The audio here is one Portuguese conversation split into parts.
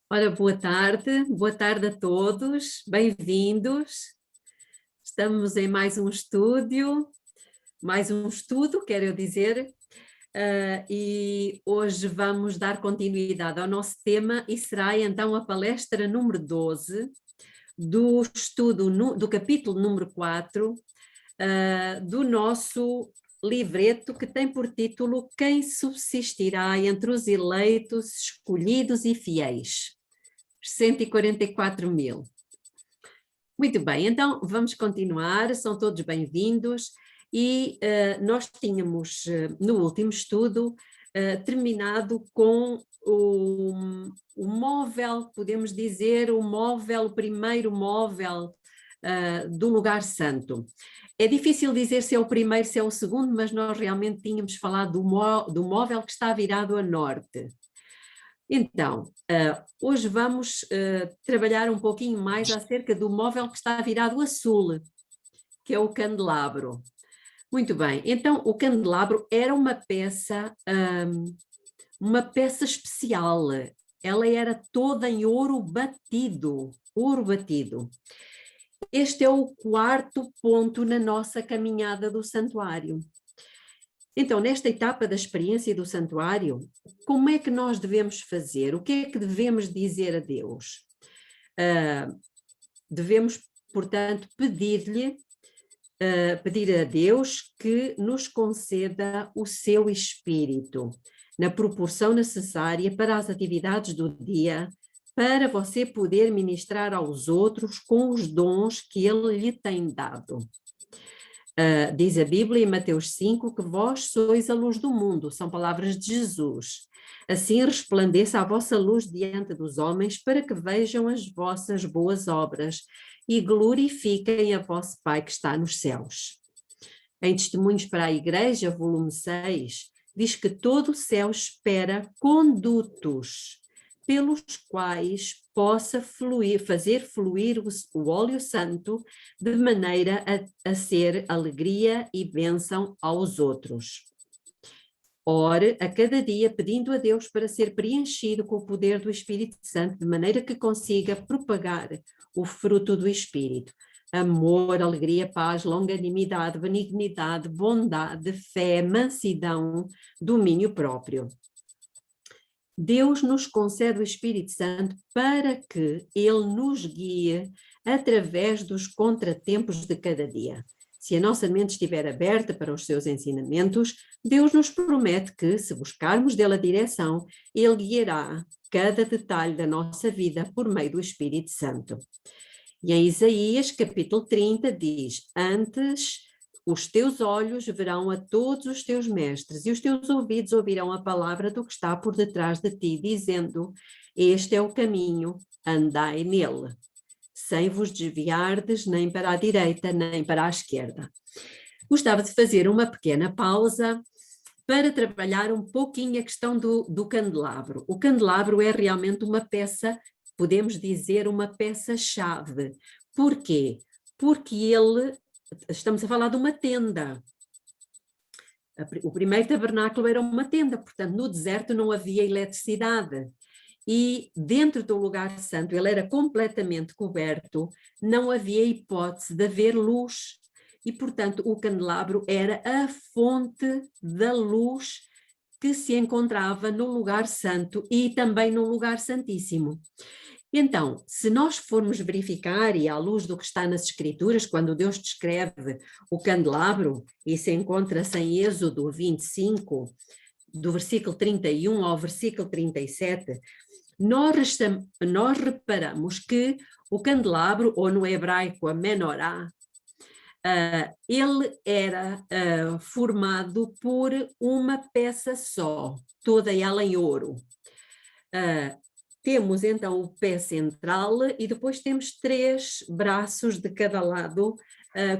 Ora, boa tarde a todos, bem-vindos. Estamos em mais um estudo, quero eu dizer, e hoje vamos dar continuidade ao nosso tema e será então a palestra número 12 do estudo, do capítulo número 4, do nosso livreto que tem por título Quem subsistirá entre os eleitos, escolhidos e fiéis? 144 mil. Muito bem, então vamos continuar, são todos bem-vindos e nós tínhamos no último estudo terminado com o móvel, podemos dizer, o primeiro móvel do lugar santo. É difícil dizer se é o primeiro, se é o segundo, mas nós realmente tínhamos falado do móvel que está virado a norte. Então, hoje vamos trabalhar um pouquinho mais acerca do móvel que está virado a sul, que é o candelabro. Muito bem, então o candelabro era uma peça especial, ela era toda em ouro batido, ouro batido. Este é o quarto ponto na nossa caminhada do santuário. Então, nesta etapa da experiência do santuário, como é que nós devemos fazer? O que é que devemos dizer a Deus? Devemos, portanto, pedir a Deus que nos conceda o seu Espírito, na proporção necessária para as atividades do dia, para você poder ministrar aos outros com os dons que Ele lhe tem dado. Diz a Bíblia em Mateus 5 que vós sois a luz do mundo, são palavras de Jesus. Assim resplandeça a vossa luz diante dos homens para que vejam as vossas boas obras e glorifiquem a vosso Pai que está nos céus. Em Testemunhos para a Igreja, volume 6, diz que todo o céu espera condutos pelos quais possa fazer fluir o óleo santo de maneira a ser alegria e bênção aos outros. Ore a cada dia pedindo a Deus para ser preenchido com o poder do Espírito Santo, de maneira que consiga propagar o fruto do Espírito. Amor, alegria, paz, longanimidade, benignidade, bondade, fé, mansidão, domínio próprio. Deus nos concede o Espírito Santo para que Ele nos guie através dos contratempos de cada dia. Se a nossa mente estiver aberta para os seus ensinamentos, Deus nos promete que, se buscarmos dele a direção, Ele guiará cada detalhe da nossa vida por meio do Espírito Santo. E em Isaías, capítulo 30, diz: Antes os teus olhos verão a todos os teus mestres e os teus ouvidos ouvirão a palavra do que está por detrás de ti, dizendo: Este é o caminho, andai nele, sem vos desviardes nem para a direita nem para a esquerda. Gostava de fazer uma pequena pausa para trabalhar um pouquinho a questão do candelabro. O candelabro é realmente uma peça, podemos dizer, uma peça-chave. Porquê? Porque estamos a falar de uma tenda. O primeiro tabernáculo era uma tenda, portanto, no deserto não havia eletricidade. E dentro do lugar santo, ele era completamente coberto, não havia hipótese de haver luz. E, portanto, o candelabro era a fonte da luz que se encontrava no lugar santo e também no lugar santíssimo. Então, se nós formos verificar, e à luz do que está nas Escrituras, quando Deus descreve o candelabro, isso encontra-se em Êxodo 25, do versículo 31 ao versículo 37, nós reparamos que o candelabro, ou no hebraico a menorá, ele era formado por uma peça só, toda ela em ouro. Temos então o pé central e depois temos 3 braços de cada lado,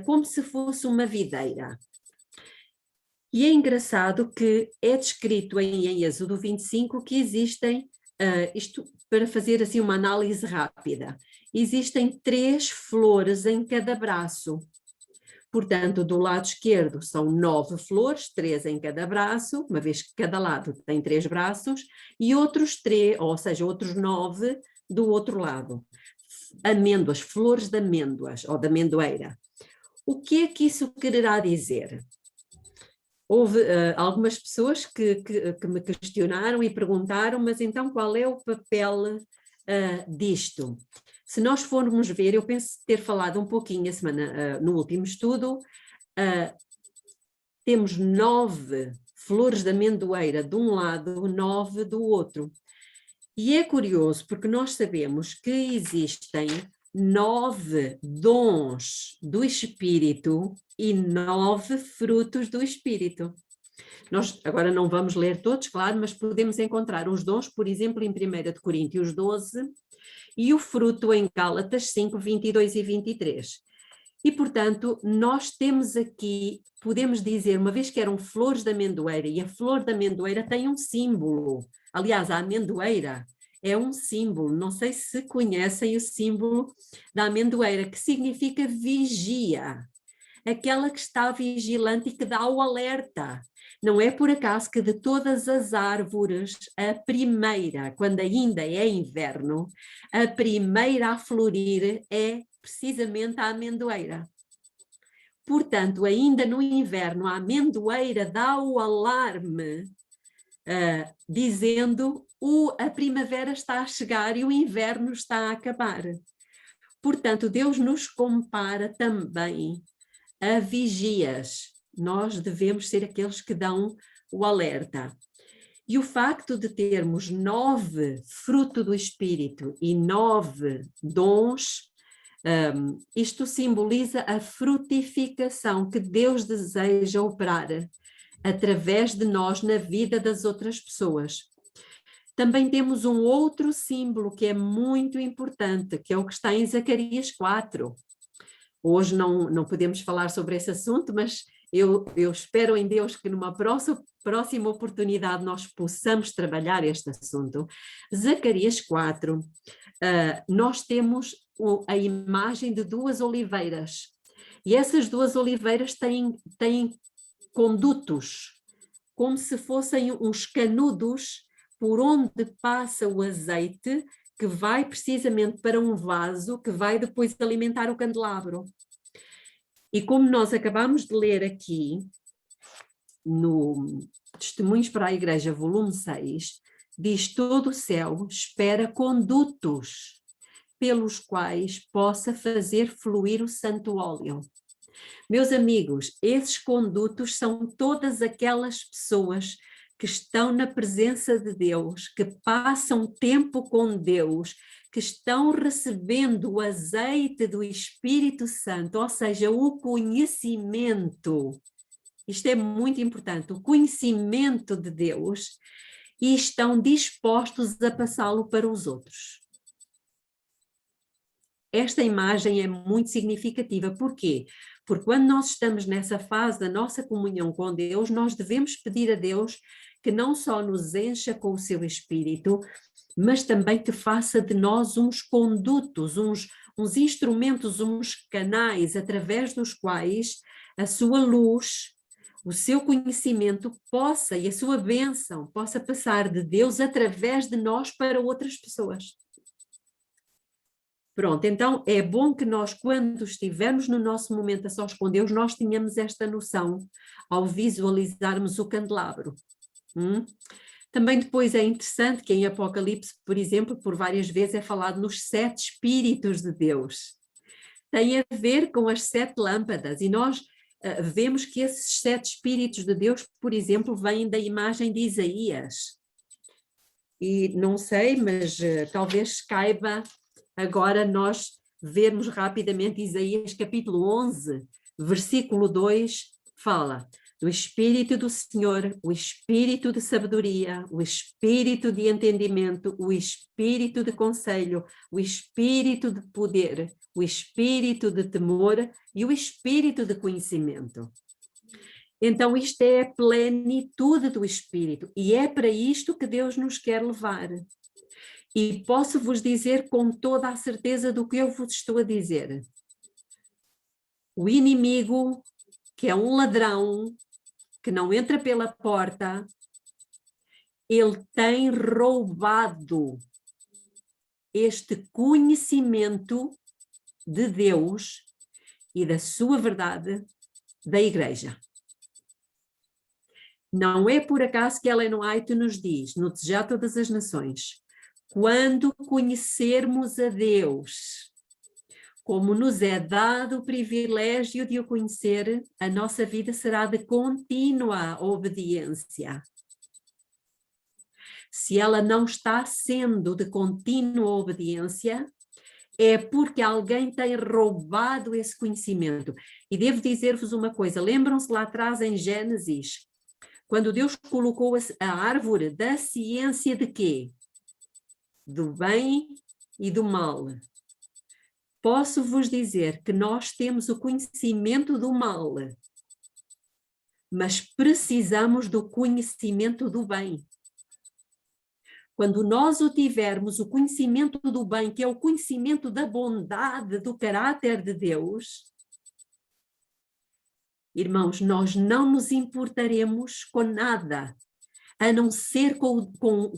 como se fosse uma videira. E é engraçado que é descrito em Êxodo 25 que existem, isto para fazer assim uma análise rápida, existem 3 flores em cada braço. Portanto, do lado esquerdo são 9 flores, 3 em cada braço, uma vez que cada lado tem 3 braços, e outros 3, ou seja, outros 9 do outro lado. Amêndoas, flores de amêndoas ou de amendoeira. O que é que isso quererá dizer? Houve algumas pessoas que me questionaram e perguntaram, mas então qual é o papel disto? Se nós formos ver, eu penso ter falado um pouquinho a semana, no último estudo, temos 9 flores de amendoeira de um lado, 9 do outro. E é curioso porque nós sabemos que existem 9 dons do Espírito e 9 frutos do Espírito. Nós agora não vamos ler todos, claro, mas podemos encontrar os dons, por exemplo, em 1 de Coríntios 12 e o fruto em Gálatas 5, 22 e 23. E, portanto, nós temos aqui, podemos dizer, uma vez que eram flores de amendoeira, e a flor de amendoeira tem um símbolo. Aliás, a amendoeira é um símbolo. Não sei se conhecem o símbolo da amendoeira, que significa vigia. Aquela que está vigilante e que dá o alerta. Não é por acaso que de todas as árvores, a primeira, quando ainda é inverno, a primeira a florir é precisamente a amendoeira. Portanto, ainda no inverno, a amendoeira dá o alarme, dizendo a primavera está a chegar e o inverno está a acabar. Portanto, Deus nos compara também a vigias. Nós devemos ser aqueles que dão o alerta. E o facto de termos 9 fruto do Espírito e 9 dons, isto simboliza a frutificação que Deus deseja operar através de nós na vida das outras pessoas. Também temos um outro símbolo que é muito importante, que é o que está em Zacarias 4. Hoje não podemos falar sobre esse assunto, mas eu espero em Deus que numa próxima oportunidade nós possamos trabalhar este assunto. Zacarias 4, nós temos a imagem de 2 oliveiras, e essas 2 oliveiras têm condutos, como se fossem uns canudos por onde passa o azeite, que vai precisamente para um vaso que vai depois alimentar o candelabro. E como nós acabamos de ler aqui, no Testemunhos para a Igreja, volume 6, diz: todo o céu espera condutos pelos quais possa fazer fluir o santo óleo. Meus amigos, esses condutos são todas aquelas pessoas que estão na presença de Deus, que passam tempo com Deus, que estão recebendo o azeite do Espírito Santo, ou seja, o conhecimento. Isto é muito importante, o conhecimento de Deus, e estão dispostos a passá-lo para os outros. Esta imagem é muito significativa. Porquê? Porque quando nós estamos nessa fase da nossa comunhão com Deus, nós devemos pedir a Deus que não só nos encha com o seu Espírito, mas também que faça de nós uns condutos, uns instrumentos, uns canais através dos quais a sua luz, o seu conhecimento possa, e a sua bênção possa passar de Deus através de nós para outras pessoas. Pronto, então é bom que nós, quando estivermos no nosso momento a sós com Deus, nós tenhamos esta noção ao visualizarmos o candelabro. Também depois é interessante que em Apocalipse, por exemplo, por várias vezes é falado nos 7 Espíritos de Deus. Tem a ver com as 7 lâmpadas, e nós vemos que esses 7 Espíritos de Deus, por exemplo, vêm da imagem de Isaías. E não sei, mas talvez caiba agora nós vermos rapidamente Isaías capítulo 11, versículo 2, fala: do Espírito do Senhor, o Espírito de sabedoria, o Espírito de entendimento, o Espírito de conselho, o Espírito de poder, o Espírito de temor e o Espírito de conhecimento. Então isto é a plenitude do Espírito, e é para isto que Deus nos quer levar. E posso vos dizer com toda a certeza do que eu vos estou a dizer. O inimigo, que é um ladrão, que não entra pela porta, ele tem roubado este conhecimento de Deus e da sua verdade da Igreja. Não é por acaso que Ellen White nos diz, no Desejar Todas as Nações, quando conhecermos a Deus, como nos é dado o privilégio de o conhecer, a nossa vida será de contínua obediência. Se ela não está sendo de contínua obediência, é porque alguém tem roubado esse conhecimento. E devo dizer-vos uma coisa, lembram-se lá atrás em Gênesis, quando Deus colocou a árvore da ciência de quê? Do bem e do mal. Posso vos dizer que nós temos o conhecimento do mal, mas precisamos do conhecimento do bem. Quando nós o tivermos, o conhecimento do bem, que é o conhecimento da bondade, do caráter de Deus, irmãos, nós não nos importaremos com nada, a não ser com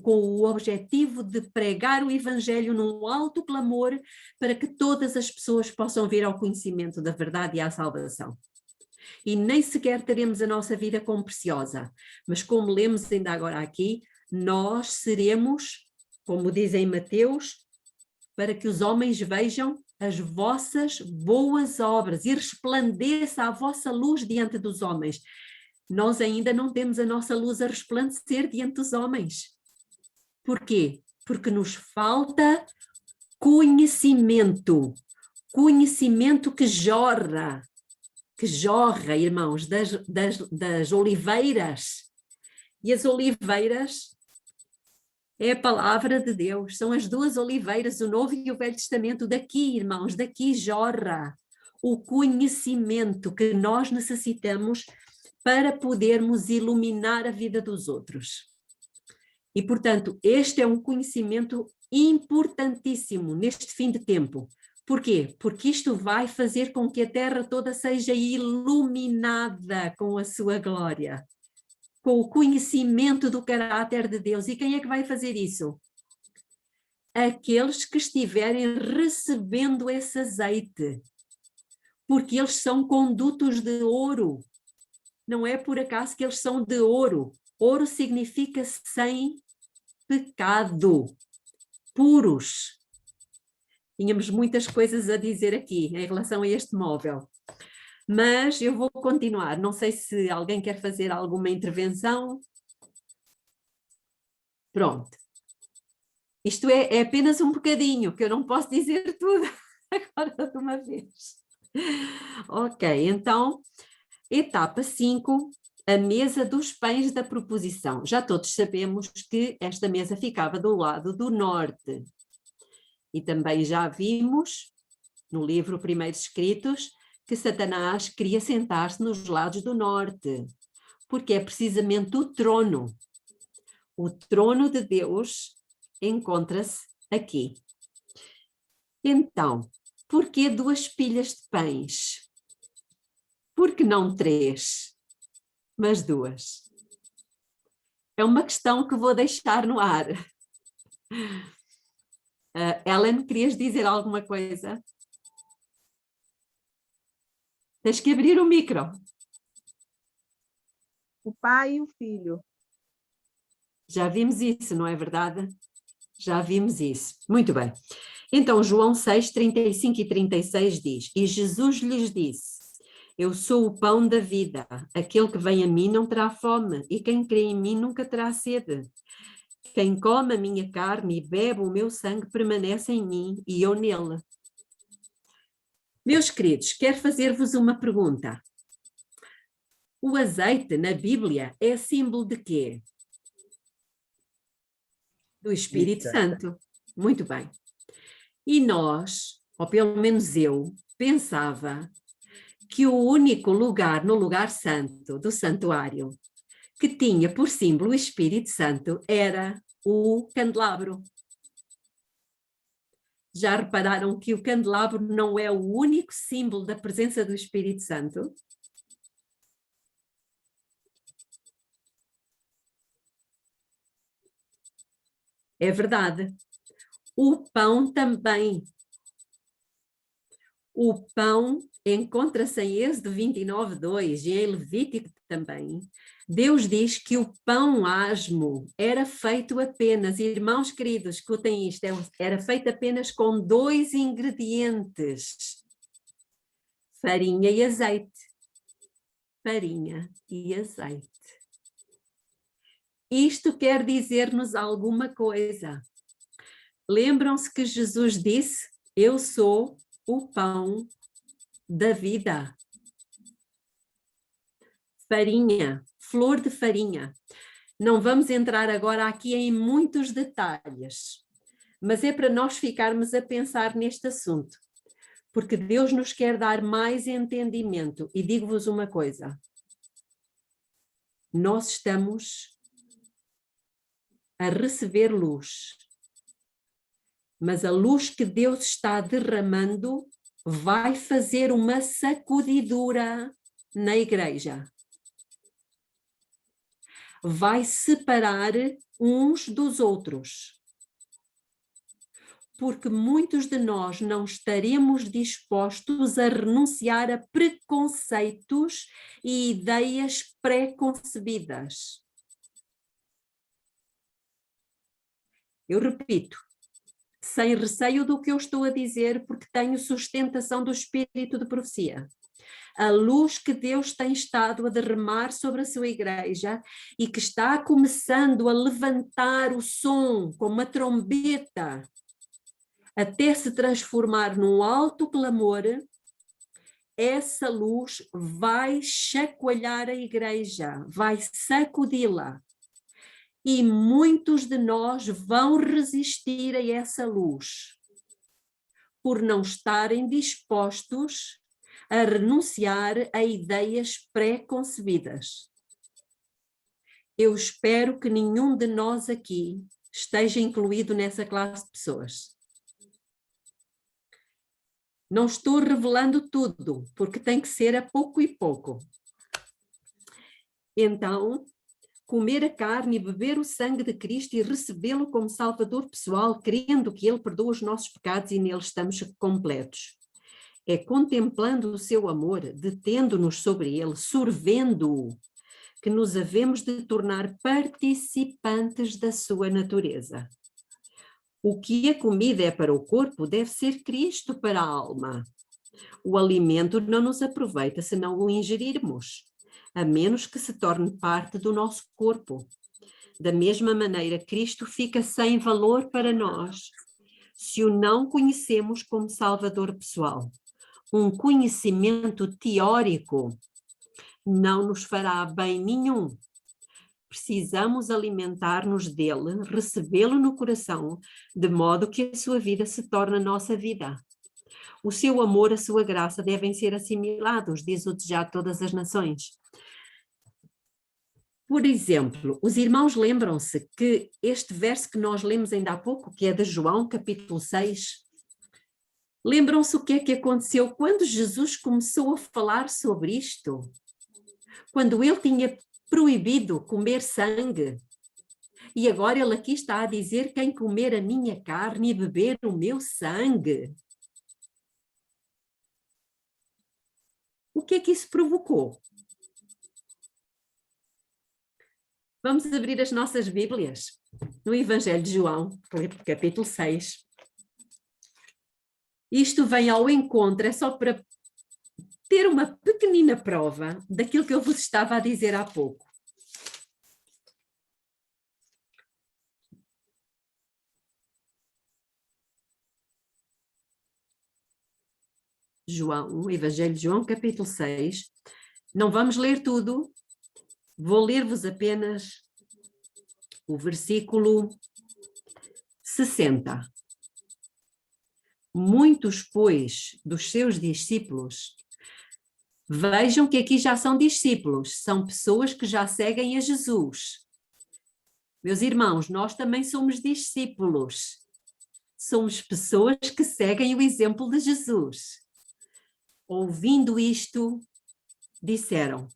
o objetivo de pregar o Evangelho num alto clamor para que todas as pessoas possam vir ao conhecimento da verdade e à salvação. E nem sequer teremos a nossa vida como preciosa, mas como lemos ainda agora aqui, nós seremos, como dizem Mateus, para que os homens vejam as vossas boas obras e resplandeça a vossa luz diante dos homens. Nós ainda não temos a nossa luz a resplandecer diante dos homens. Por quê? Porque nos falta conhecimento. Conhecimento que jorra, irmãos, das oliveiras. E as oliveiras é a palavra de Deus, são as duas oliveiras, o Novo e o Velho Testamento. Daqui, irmãos, daqui jorra o conhecimento que nós necessitamos para podermos iluminar a vida dos outros. E, portanto, este é um conhecimento importantíssimo neste fim de tempo. Porquê? Porque isto vai fazer com que a terra toda seja iluminada com a sua glória, com o conhecimento do caráter de Deus. E quem é que vai fazer isso? Aqueles que estiverem recebendo esse azeite, porque eles são condutos de ouro. Não é por acaso que eles são de ouro. Ouro significa sem pecado, puros. Tínhamos muitas coisas a dizer aqui em relação a este móvel. Mas eu vou continuar. Não sei se alguém quer fazer alguma intervenção. Pronto. Isto é apenas um bocadinho, que eu não posso dizer tudo agora de uma vez. Ok, então, etapa 5, a mesa dos pães da proposição. Já todos sabemos que esta mesa ficava do lado do norte. E também já vimos, no livro Primeiros Escritos, que Satanás queria sentar-se nos lados do norte, porque é precisamente o trono. O trono de Deus encontra-se aqui. Então, por que 2 pilhas de pães? Por que não 3, mas 2? É uma questão que vou deixar no ar. Ellen, querias dizer alguma coisa? Tens que abrir o micro. O pai e o filho. Já vimos isso, não é verdade? Já vimos isso. Muito bem. Então, João 6, 35 e 36 diz: E Jesus lhes disse: Eu sou o pão da vida. Aquele que vem a mim não terá fome, e quem crê em mim nunca terá sede. Quem come a minha carne e bebe o meu sangue permanece em mim e eu nele. Meus queridos, quero fazer-vos uma pergunta. O azeite na Bíblia é símbolo de quê? Do Espírito Santo. Muito bem. E nós, ou pelo menos eu, pensava que o único lugar no lugar santo do santuário que tinha por símbolo o Espírito Santo era o candelabro. Já repararam que o candelabro não é o único símbolo da presença do Espírito Santo? É verdade. O pão também. O pão encontra-se em Êxodo 29:2 e em Levítico também. Deus diz que o pão asmo era feito apenas, irmãos queridos, escutem isto, era feito apenas com 2 ingredientes: farinha e azeite. Farinha e azeite. Isto quer dizer-nos alguma coisa. Lembram-se que Jesus disse: eu sou o pão da vida. Farinha, flor de farinha. Não vamos entrar agora aqui em muitos detalhes, mas é para nós ficarmos a pensar neste assunto, porque Deus nos quer dar mais entendimento. E digo-vos uma coisa: nós estamos a receber luz, mas a luz que Deus está derramando vai fazer uma sacudidura na igreja. Vai separar uns dos outros. Porque muitos de nós não estaremos dispostos a renunciar a preconceitos e ideias pré-concebidas. Eu repito, sem receio do que eu estou a dizer, porque tenho sustentação do espírito de profecia. A luz que Deus tem estado a derramar sobre a sua igreja e que está começando a levantar o som como uma trombeta até se transformar num alto clamor, essa luz vai chacoalhar a igreja, vai sacudi-la. E muitos de nós vão resistir a essa luz, por não estarem dispostos a renunciar a ideias pré-concebidas. Eu espero que nenhum de nós aqui esteja incluído nessa classe de pessoas. Não estou revelando tudo, porque tem que ser a pouco e pouco. Então, comer a carne e beber o sangue de Cristo e recebê-lo como Salvador pessoal, crendo que Ele perdoa os nossos pecados e nele estamos completos. É contemplando o seu amor, detendo-nos sobre ele, sorvendo-o, que nos havemos de tornar participantes da sua natureza. O que a comida é para o corpo deve ser Cristo para a alma. O alimento não nos aproveita se não o ingerirmos, a menos que se torne parte do nosso corpo. Da mesma maneira, Cristo fica sem valor para nós se o não conhecemos como Salvador pessoal. Um conhecimento teórico não nos fará bem nenhum. Precisamos alimentar-nos dele, recebê-lo no coração, de modo que a sua vida se torne a nossa vida. O seu amor, a sua graça devem ser assimilados, diz o desejar de todas as nações. Por exemplo, os irmãos lembram-se que este verso que nós lemos ainda há pouco, que é de João, capítulo 6, lembram-se o que é que aconteceu quando Jesus começou a falar sobre isto? Quando ele tinha proibido comer sangue. E agora ele aqui está a dizer: quem comer a minha carne e beber o meu sangue. O que é que isso provocou? Vamos abrir as nossas Bíblias no Evangelho de João, capítulo 6. Isto vem ao encontro, é só para ter uma pequenina prova daquilo que eu vos estava a dizer há pouco. João, Evangelho de João, capítulo 6. Não vamos ler tudo, vou ler-vos apenas o versículo 60. Muitos, pois, dos seus discípulos, vejam que aqui já são discípulos, são pessoas que já seguem a Jesus. Meus irmãos, nós também somos discípulos. Somos pessoas que seguem o exemplo de Jesus. Ouvindo isto, disseram: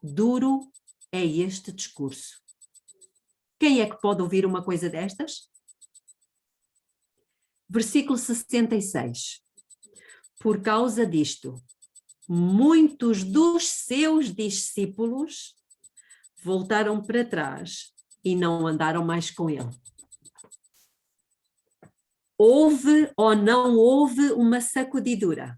duro é este discurso. Quem é que pode ouvir uma coisa destas? Versículo 66. Por causa disto, muitos dos seus discípulos voltaram para trás e não andaram mais com ele. Houve ou não houve uma sacudidura?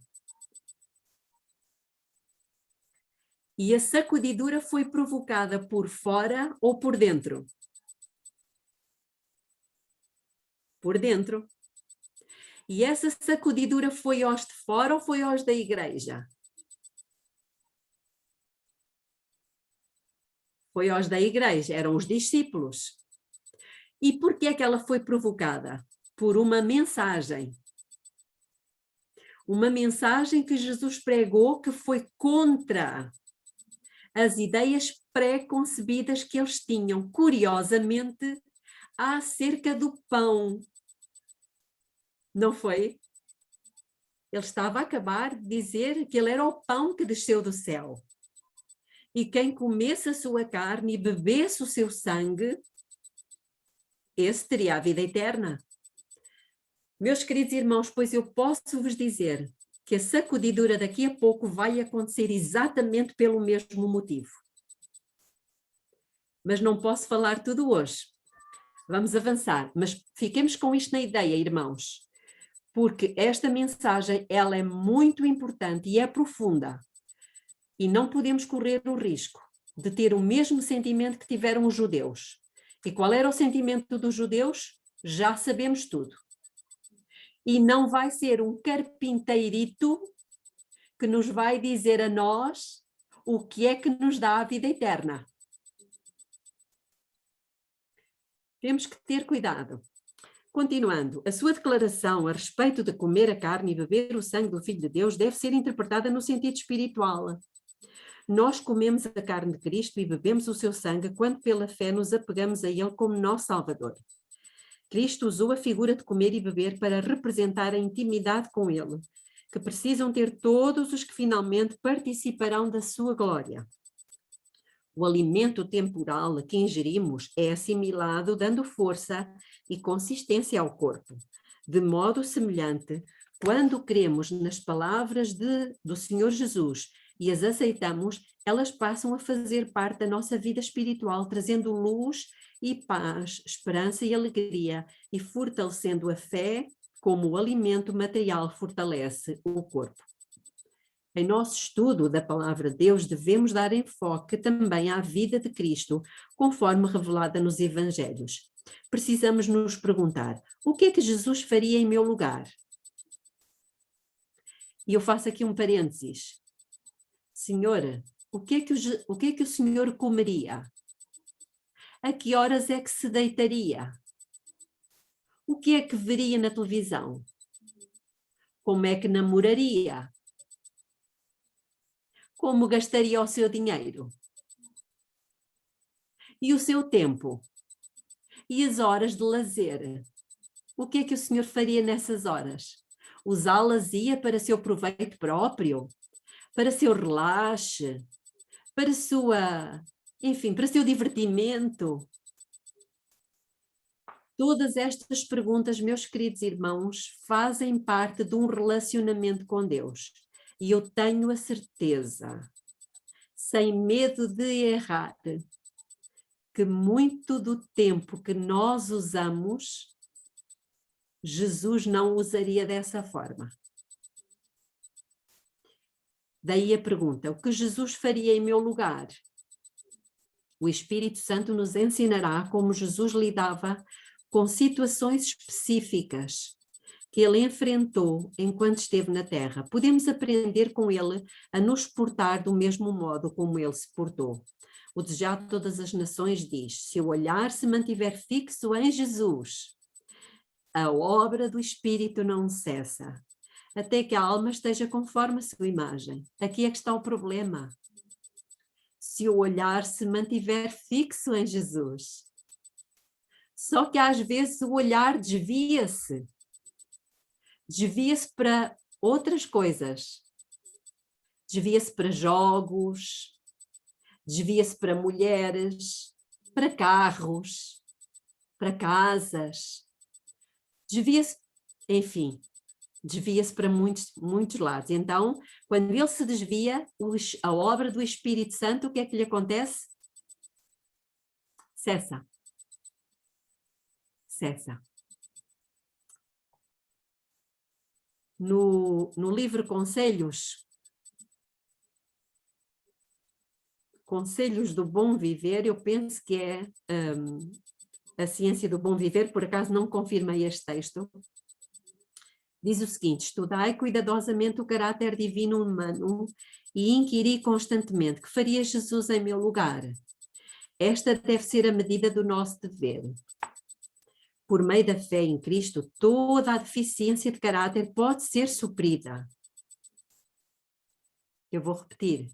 E a sacudidura foi provocada por fora ou por dentro? Por dentro. E essa sacudidura foi aos de fora ou foi aos da igreja? Foi aos da igreja, eram os discípulos. E por que é que ela foi provocada? Por uma mensagem. Uma mensagem que Jesus pregou que foi contra as ideias pré-concebidas que eles tinham, curiosamente, acerca do pão. Não foi? Ele estava a acabar de dizer que ele era o pão que desceu do céu. E quem comesse a sua carne e bebesse o seu sangue, esse teria a vida eterna. Meus queridos irmãos, pois eu posso vos dizer que a sacudidura daqui a pouco vai acontecer exatamente pelo mesmo motivo. Mas não posso falar tudo hoje. Vamos avançar, mas fiquemos com isto na ideia, irmãos, porque esta mensagem, ela é muito importante e é profunda, e não podemos correr o risco de ter o mesmo sentimento que tiveram os judeus. E qual era o sentimento dos judeus? Já sabemos tudo. E não vai ser um carpinteirito que nos vai dizer a nós o que é que nos dá a vida eterna. Temos que ter cuidado. Continuando, a sua declaração a respeito de comer a carne e beber o sangue do Filho de Deus deve ser interpretada no sentido espiritual. Nós comemos a carne de Cristo e bebemos o seu sangue quando pela fé nos apegamos a Ele como nosso Salvador. Cristo usou a figura de comer e beber para representar a intimidade com Ele, que precisam ter todos os que finalmente participarão da sua glória. O alimento temporal que ingerimos é assimilado dando força e consistência ao corpo. De modo semelhante, quando cremos nas palavras do Senhor Jesus e as aceitamos, elas passam a fazer parte da nossa vida espiritual, trazendo luz e paz, esperança e alegria, e fortalecendo a fé como o alimento material fortalece o corpo. Em nosso estudo da palavra de Deus, devemos dar enfoque também à vida de Cristo, conforme revelada nos Evangelhos. Precisamos nos perguntar, o que é que Jesus faria em meu lugar? E eu faço aqui um parênteses. Senhora, o que é que o Senhor comeria? A que horas é que se deitaria? O que é que veria na televisão? Como é que namoraria? Como gastaria o seu dinheiro? E o seu tempo? E as horas de lazer? O que é que o Senhor faria nessas horas? Usá-las-ia para seu proveito próprio? Para seu relaxe? Para para seu divertimento? Todas estas perguntas, meus queridos irmãos, fazem parte de um relacionamento com Deus. E eu tenho a certeza, sem medo de errar, que muito do tempo que nós usamos, Jesus não usaria dessa forma. Daí a pergunta, o que Jesus faria em meu lugar? O Espírito Santo nos ensinará como Jesus lidava com situações específicas que ele enfrentou enquanto esteve na Terra. Podemos aprender com ele a nos portar do mesmo modo como ele se portou. O Desejado de Todas as Nações diz, se o olhar se mantiver fixo em Jesus, a obra do Espírito não cessa, até que a alma esteja conforme a sua imagem. Aqui é que está o problema. Se o olhar se mantiver fixo em Jesus. Só que às vezes o olhar desvia-se. Desvia-se para outras coisas. Desvia-se para jogos, desvia-se para mulheres, para carros, para casas. Desvia-se enfim, desvia-se para muitos lados. Então, quando ele se desvia, a obra do Espírito Santo, o que é que lhe acontece? Cessa. Cessa. No livro Conselhos do Bom Viver, eu penso que é a ciência do bom viver, por acaso não confirmei este texto, diz o seguinte: estudai cuidadosamente o caráter divino humano e inquiri constantemente: que faria Jesus em meu lugar? Esta deve ser a medida do nosso dever. Por meio da fé em Cristo, toda a deficiência de caráter pode ser suprida. Eu vou repetir.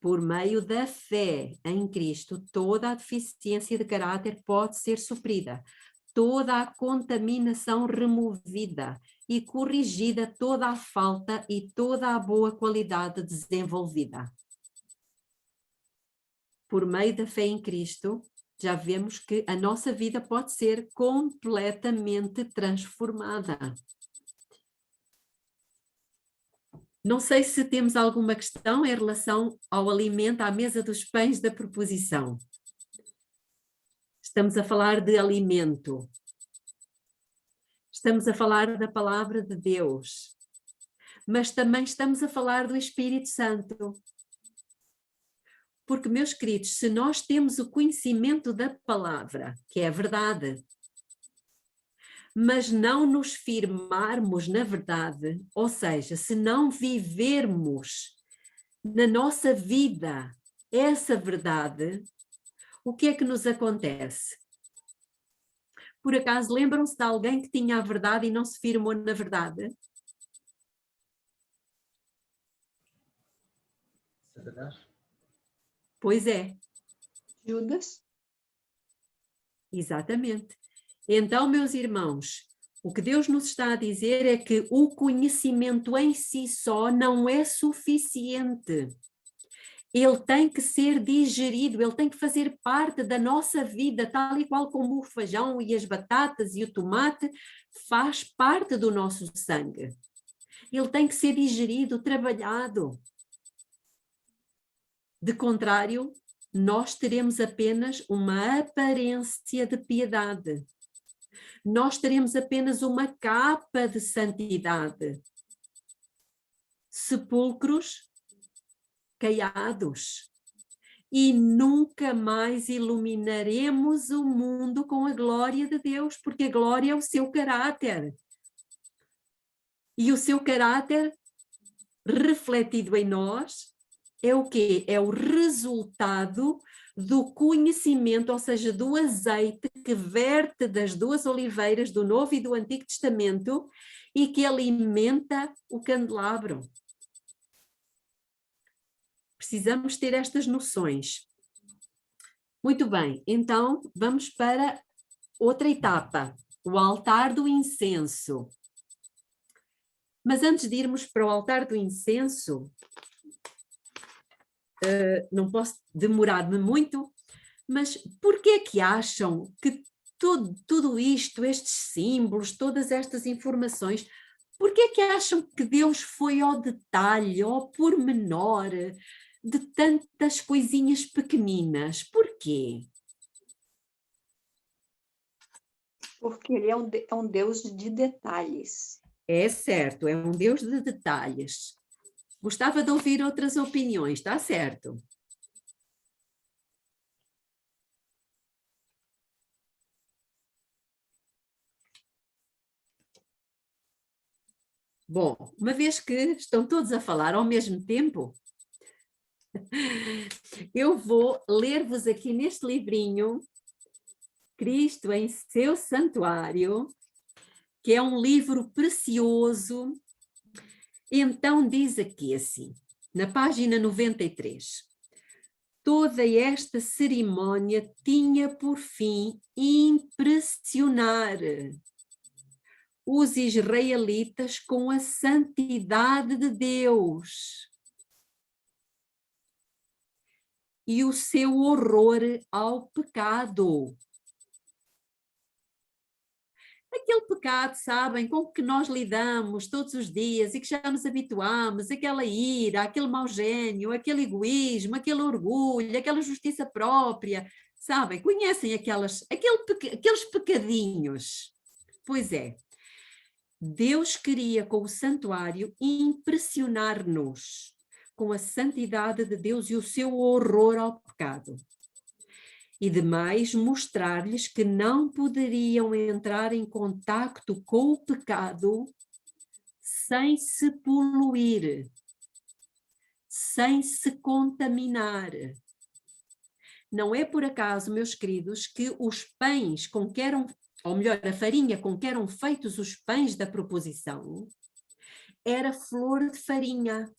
Por meio da fé em Cristo, toda a deficiência de caráter pode ser suprida, toda a contaminação removida e corrigida, toda a falta e toda a boa qualidade desenvolvida. Por meio da fé em Cristo, já vemos que a nossa vida pode ser completamente transformada. Não sei se temos alguma questão em relação ao alimento à mesa dos pães da proposição. Estamos a falar de alimento. Estamos a falar da palavra de Deus. Mas também estamos a falar do Espírito Santo. Porque, meus queridos, se nós temos o conhecimento da palavra, que é a verdade, mas não nos firmarmos na verdade, ou seja, se não vivermos na nossa vida essa verdade, o que é que nos acontece? Por acaso lembram-se de alguém que tinha a verdade e não se firmou na verdade? Satanás? Pois é. Judas? Exatamente. Então, meus irmãos, o que Deus nos está a dizer é que o conhecimento em si só não é suficiente. Ele tem que ser digerido, ele tem que fazer parte da nossa vida, tal e qual como o feijão e as batatas e o tomate faz parte do nosso sangue. Ele tem que ser digerido, trabalhado. De contrário, nós teremos apenas uma aparência de piedade. Nós teremos apenas uma capa de santidade. Sepulcros caiados. E nunca mais iluminaremos o mundo com a glória de Deus, porque a glória é o seu caráter. E o seu caráter refletido em nós é o quê? É o resultado do conhecimento, ou seja, do azeite que verte das duas oliveiras do Novo e do Antigo Testamento e que alimenta o candelabro. Precisamos ter estas noções. Muito bem, então vamos para outra etapa, o altar do incenso. Mas antes de irmos para o altar do incenso, não posso demorar-me muito, mas por que é que acham que tudo isto, estes símbolos, todas estas informações, por que é que acham que Deus foi ao detalhe, ao pormenor de tantas coisinhas pequeninas? Porquê? Porque ele é um Deus de detalhes. É certo, é um Deus de detalhes. Gostava de ouvir outras opiniões, está certo? Bom, uma vez que estão todos a falar ao mesmo tempo, eu vou ler-vos aqui neste livrinho, Cristo em seu Santuário, que é um livro precioso. Então diz aqui assim, na página 93, toda esta cerimónia tinha por fim impressionar os israelitas com a santidade de Deus e o seu horror ao pecado. aquele pecado, sabem, com que nós lidamos todos os dias e que já nos habituamos, aquela ira, aquele mau gênio, aquele egoísmo, aquele orgulho, aquela justiça própria, sabem, conhecem aqueles pecadinhos. Pois é, Deus queria com o santuário impressionar-nos com a santidade de Deus e o seu horror ao pecado. E demais mostrar-lhes que não poderiam entrar em contacto com o pecado sem se poluir, sem se contaminar. Não é por acaso, meus queridos, que os pães com que eram, ou melhor, a farinha com que eram feitos os pães da proposição, era flor de farinha.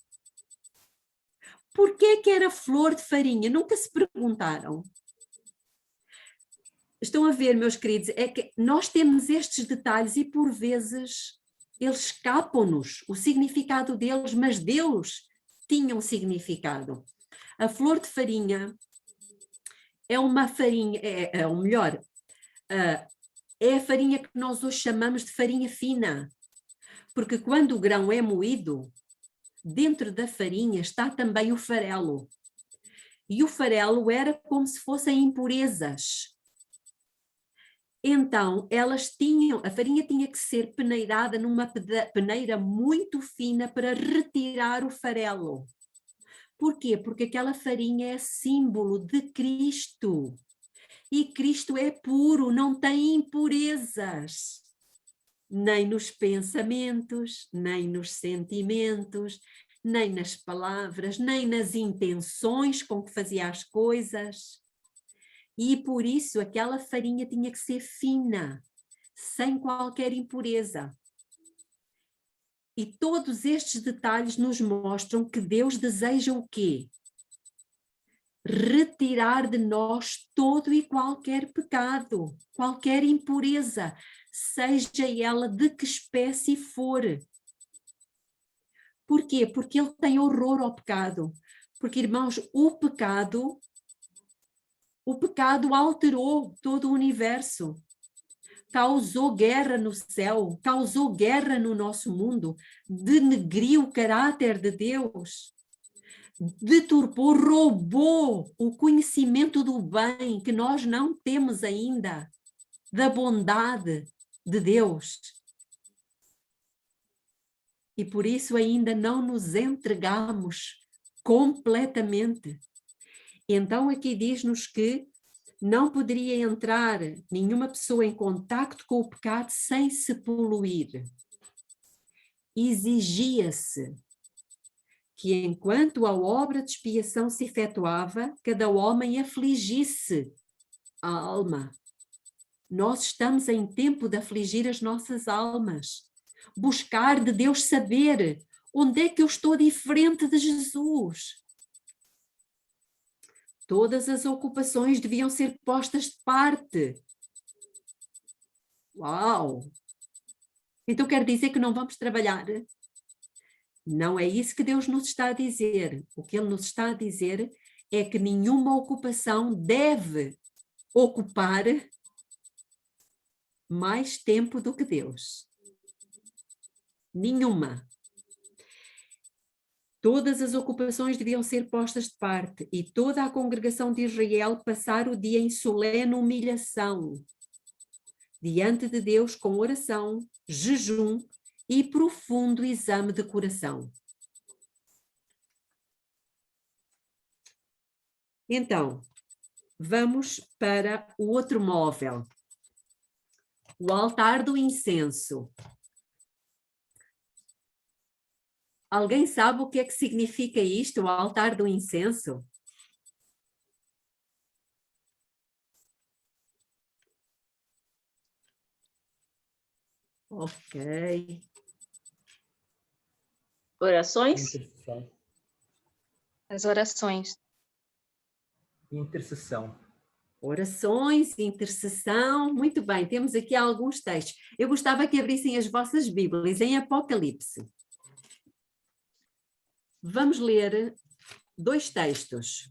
Porquê que era flor de farinha? Nunca se perguntaram. Estão a ver, meus queridos, é que nós temos estes detalhes e por vezes eles escapam-nos, o significado deles, mas Deus tinha um significado. A flor de farinha é uma farinha, ou melhor, é a farinha que nós hoje chamamos de farinha fina, porque quando o grão é moído, dentro da farinha está também o farelo. E o farelo era como se fossem impurezas. Então, a farinha tinha que ser peneirada numa peneira muito fina para retirar o farelo. Porquê? Porque aquela farinha é símbolo de Cristo. E Cristo é puro, não tem impurezas. Nem nos pensamentos, nem nos sentimentos, nem nas palavras, nem nas intenções com que fazia as coisas. E por isso aquela farinha tinha que ser fina, sem qualquer impureza. E todos estes detalhes nos mostram que Deus deseja o quê? Retirar de nós todo e qualquer pecado, qualquer impureza, seja ela de que espécie for. Porquê? Porque Ele tem horror ao pecado. Porque, irmãos, o pecado alterou todo o universo. Causou guerra no céu, causou guerra no nosso mundo, denegriu o caráter de Deus, deturpou, roubou o conhecimento do bem que nós não temos ainda, da bondade de Deus. E por isso ainda não nos entregamos completamente. Então aqui diz-nos que não poderia entrar nenhuma pessoa em contacto com o pecado sem se poluir. Exigia-se que, enquanto a obra de expiação se efetuava, cada homem afligisse a alma. Nós estamos em tempo de afligir as nossas almas, buscar de Deus saber onde é que eu estou diferente de Jesus. Todas as ocupações deviam ser postas de parte. Uau! Então quer dizer que não vamos trabalhar? Não é isso que Deus nos está a dizer. O que Ele nos está a dizer é que nenhuma ocupação deve ocupar mais tempo do que Deus. Nenhuma. Todas as ocupações deviam ser postas de parte e toda a congregação de Israel passar o dia em solene humilhação diante de Deus com oração, jejum e profundo exame de coração. Então, vamos para o outro móvel. O altar do incenso. Alguém sabe o que é que significa isto, o altar do incenso? Ok. Orações? Intercessão. As orações. Intercessão. Orações, intercessão, muito bem, temos aqui alguns textos. Eu gostava que abrissem as vossas Bíblias em Apocalipse. Vamos ler 2 textos.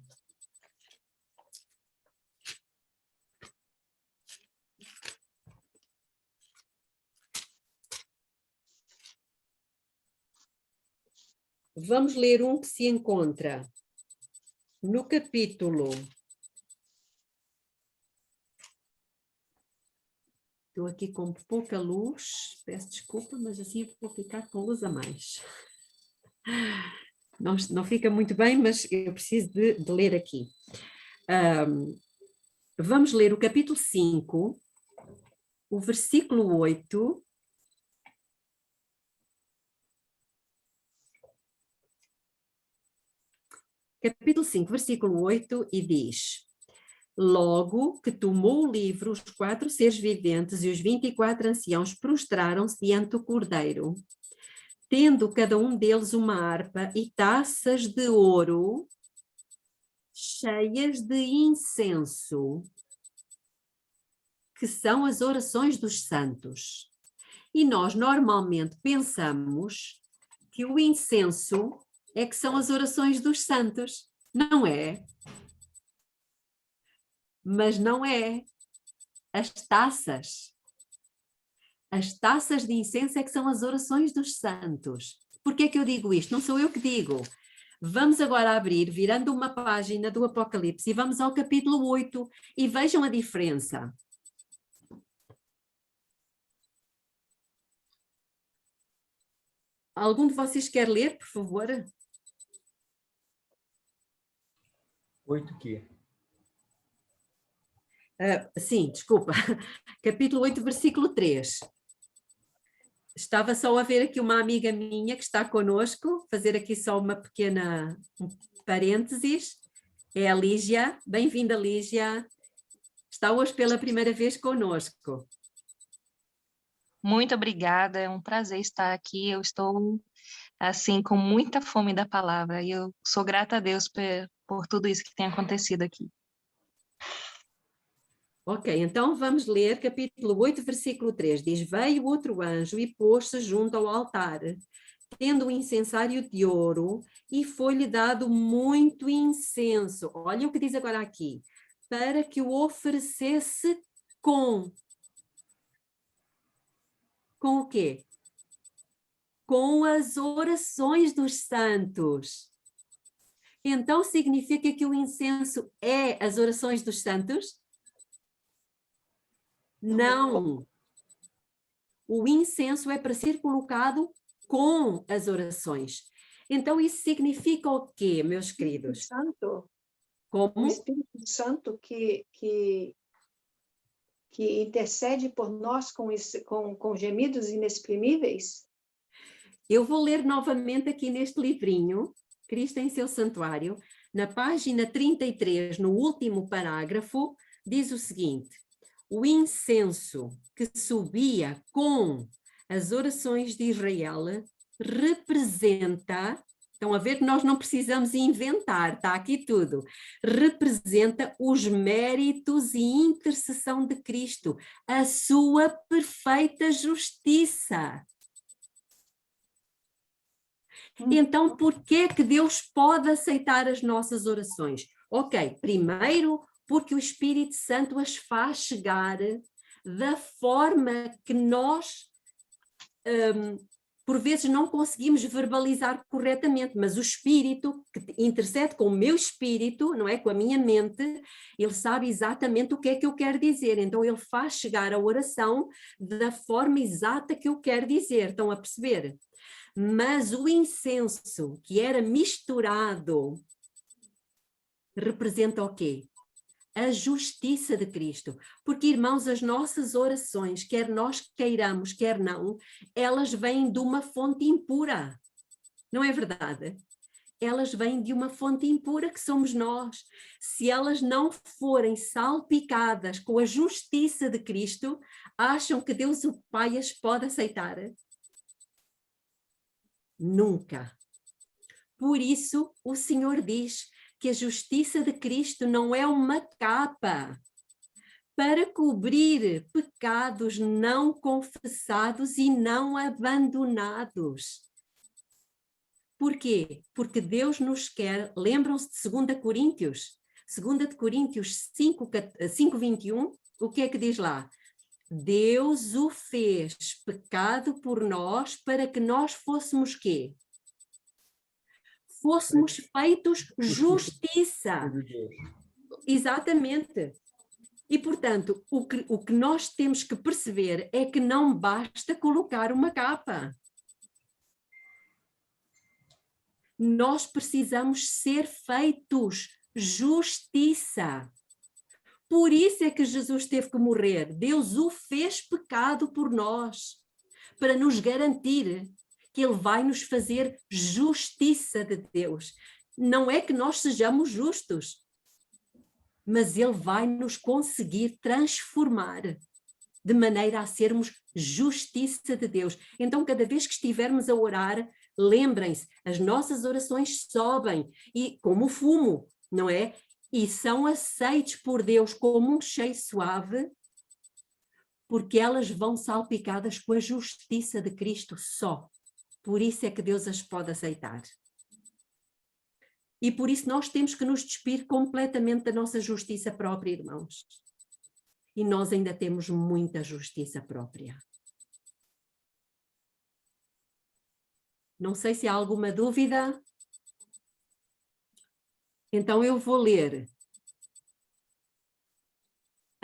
Vamos ler um que se encontra no capítulo... Estou aqui com pouca luz, peço desculpa, mas assim vou ficar com luz a mais. Não fica muito bem, mas eu preciso de ler aqui. Vamos ler o capítulo 5, o versículo 8. Capítulo 5, versículo 8, e diz: Logo que tomou o livro, os 4 seres viventes e os 24 anciãos prostraram-se diante do Cordeiro, tendo cada um deles uma harpa e taças de ouro cheias de incenso, que são as orações dos santos. E nós normalmente pensamos que o incenso é que são as orações dos santos, não é? Mas não é. As taças de incenso é que são as orações dos santos. Por que é que eu digo isto? Não sou eu que digo. Vamos agora abrir, virando uma página do Apocalipse, e vamos ao capítulo 8 e vejam a diferença. Algum de vocês quer ler, por favor? 8 quê? Sim, desculpa. Capítulo 8, versículo 3. Estava só a ver aqui uma amiga minha que está conosco, fazer aqui só uma pequena parênteses. É a Lígia. Bem-vinda, Lígia. Está hoje pela primeira vez conosco. Muito obrigada, é um prazer estar aqui. Eu estou, assim, com muita fome da palavra e eu sou grata a Deus por tudo isso que tem acontecido aqui. Ok, então vamos ler capítulo 8, versículo 3. Diz: Veio outro anjo e pôs-se junto ao altar, tendo um incensário de ouro, e foi-lhe dado muito incenso. Olha o que diz agora aqui. Para que o oferecesse com o quê? Com as orações dos santos. Então significa que o incenso é as orações dos santos? Não. O incenso é para ser colocado com as orações. Então isso significa o quê, meus queridos? Santo, o Como? Espírito Santo que intercede por nós com gemidos inexprimíveis? Eu vou ler novamente aqui neste livrinho, Cristo em seu santuário, na página 33, no último parágrafo, diz o seguinte: o incenso que subia com as orações de Israel representa, estão a ver que nós não precisamos inventar, está aqui tudo, representa os méritos e intercessão de Cristo, a sua perfeita justiça. Então, por que é que Deus pode aceitar as nossas orações? Ok, primeiro, porque o Espírito Santo as faz chegar da forma que nós, por vezes, não conseguimos verbalizar corretamente, mas o Espírito, que intercede com o meu espírito, não é? Com a minha mente, ele sabe exatamente o que é que eu quero dizer, então ele faz chegar a oração da forma exata que eu quero dizer, estão a perceber? Mas o incenso que era misturado representa o quê? A justiça de Cristo. Porque, irmãos, as nossas orações, quer nós queiramos, quer não, elas vêm de uma fonte impura. Não é verdade? Elas vêm de uma fonte impura que somos nós. Se elas não forem salpicadas com a justiça de Cristo, acham que Deus o Pai as pode aceitar? Nunca. Por isso, o Senhor diz que a justiça de Cristo não é uma capa para cobrir pecados não confessados e não abandonados. Por quê? Porque Deus nos quer, lembram-se de 2 Coríntios? 2 Coríntios 5:21, o que é que diz lá? Deus o fez pecado por nós para que nós fôssemos quê? fôssemos feitos justiça. De Deus. Exatamente. E, portanto, o que nós temos que perceber é que não basta colocar uma capa. Nós precisamos ser feitos justiça. Por isso é que Jesus teve que morrer. Deus o fez pecado por nós, para nos garantir que Ele vai nos fazer justiça de Deus. Não é que nós sejamos justos, mas Ele vai nos conseguir transformar de maneira a sermos justiça de Deus. Então, cada vez que estivermos a orar, lembrem-se, as nossas orações sobem, e como fumo, não é? E são aceites por Deus como um cheiro suave, porque elas vão salpicadas com a justiça de Cristo só. Por isso é que Deus as pode aceitar. E por isso nós temos que nos despir completamente da nossa justiça própria, irmãos. E nós ainda temos muita justiça própria. Não sei se há alguma dúvida. Então eu vou ler.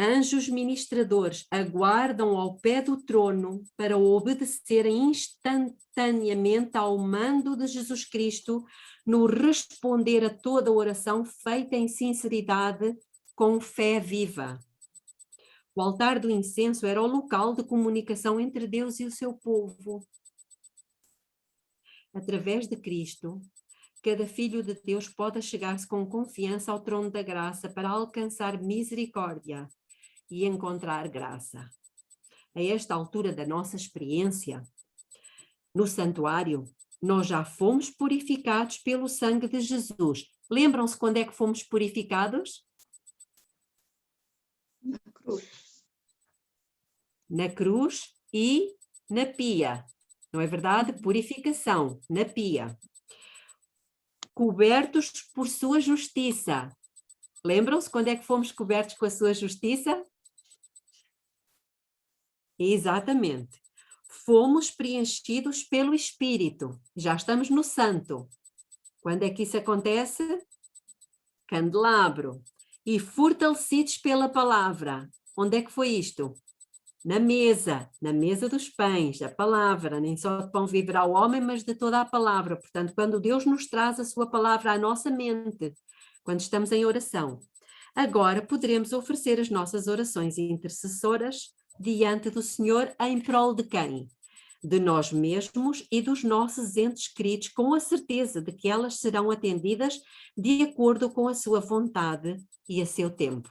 Anjos ministradores aguardam ao pé do trono para obedecerem instantaneamente ao mando de Jesus Cristo no responder a toda oração feita em sinceridade com fé viva. O altar do incenso era o local de comunicação entre Deus e o seu povo. Através de Cristo, cada filho de Deus pode chegar-se com confiança ao trono da graça para alcançar misericórdia e encontrar graça. A esta altura da nossa experiência, no santuário, nós já fomos purificados pelo sangue de Jesus. Lembram-se quando é que fomos purificados? Na cruz. Na cruz e na pia. Não é verdade? Purificação, na pia. Cobertos por sua justiça. Lembram-se quando é que fomos cobertos com a sua justiça? Exatamente. Fomos preenchidos pelo Espírito. Já estamos no santo. Quando é que isso acontece? Candelabro. E fortalecidos pela palavra. Onde é que foi isto? Na mesa dos pães, a palavra, nem só de pão viverá o homem, mas de toda a palavra. Portanto, quando Deus nos traz a sua palavra à nossa mente, quando estamos em oração, agora poderemos oferecer as nossas orações intercessoras diante do Senhor em prol de quem? De nós mesmos e dos nossos entes queridos, com a certeza de que elas serão atendidas de acordo com a sua vontade e a seu tempo.